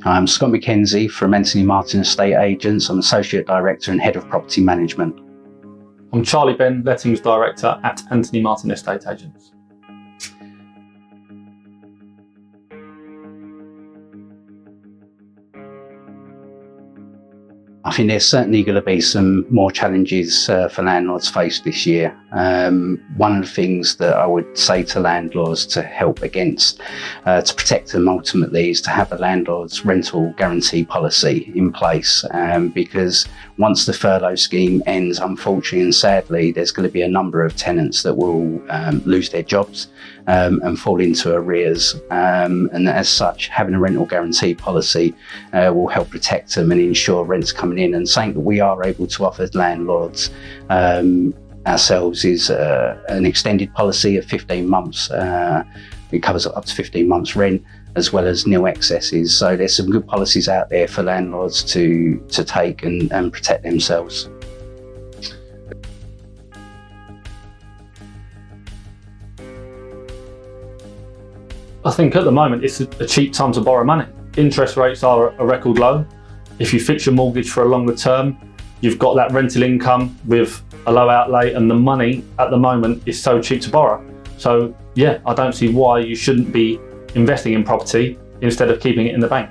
I'm Scott McKenzie from Anthony Martin Estate Agents. I'm Associate Director and Head of Property Management. I'm Charlie Benn, Lettings Director at Anthony Martin Estate Agents. I think there's certainly going to be some more challenges for landlords faced this year. One of the things that I would say to landlords to help against, to protect them ultimately, is to have a landlord's rental guarantee policy in place, because once the furlough scheme ends, unfortunately and sadly, there's going to be a number of tenants that will lose their jobs and fall into arrears. And as such, having a rental guarantee policy will help protect them and ensure rents coming in. And something that we are able to offer landlords ourselves is an extended policy of 15 months. It covers up to 15 months rent, as well as nil excesses. So there's some good policies out there for landlords to take and protect themselves. I think at the moment it's a cheap time to borrow money. Interest rates are a record low. If you fix your mortgage for a longer term, you've got that rental income with a low outlay, and the money at the moment is so cheap to borrow. So yeah, I don't see why you shouldn't be investing in property instead of keeping it in the bank.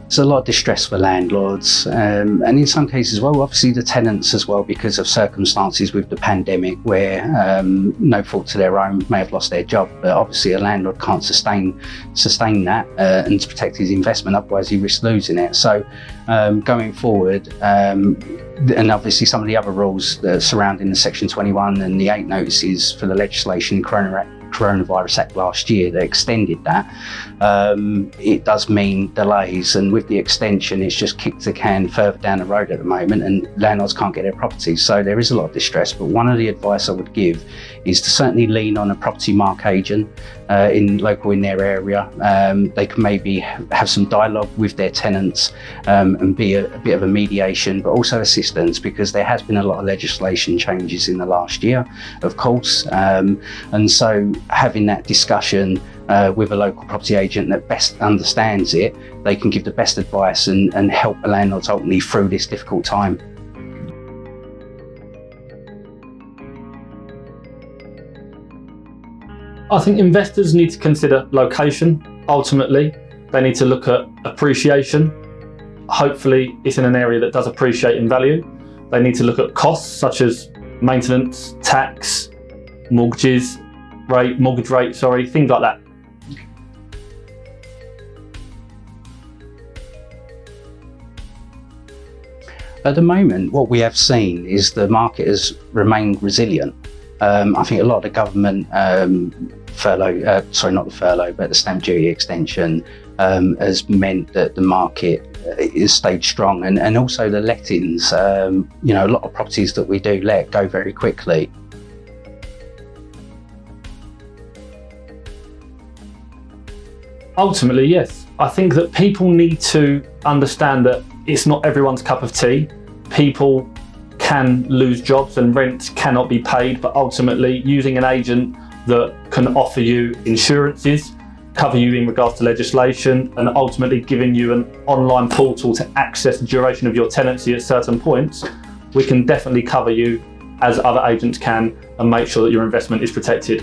There's a lot of distress for landlords, and in some cases, well, obviously the tenants as well, because of circumstances with the pandemic where no fault to their own may have lost their job, but obviously a landlord can't sustain that and to protect his investment, otherwise he risks losing it. So going forward, and obviously some of the other rules surrounding the Section 21 and the 8 notices for the legislation Coronavirus Act last year that extended that, it does mean delays, and with the extension it's just kicked the can further down the road at the moment, and landlords can't get their properties. So there is a lot of distress, but one of the advice I would give is to certainly lean on a property mark agent in their area. They can maybe have some dialogue with their tenants and be a bit of a mediation, but also assistance, because there has been a lot of legislation changes in the last year, of course, and so having that discussion with a local property agent that best understands it, they can give the best advice and help the landlords ultimately through this difficult time. I think investors need to consider location. Ultimately, they need to look at appreciation. Hopefully, it's in an area that does appreciate in value. They need to look at costs such as maintenance, tax, mortgage rate, things like that. At the moment, what we have seen is the market has remained resilient. I think a lot of the government the stamp duty extension has meant that the market is stayed strong, and also the lettings. A lot of properties that we do let go very quickly. Ultimately, yes. I think that people need to understand that it's not everyone's cup of tea. People can lose jobs and rent cannot be paid, but ultimately using an agent that can offer you insurances, cover you in regards to legislation, and ultimately giving you an online portal to access the duration of your tenancy at certain points, we can definitely cover you as other agents can and make sure that your investment is protected.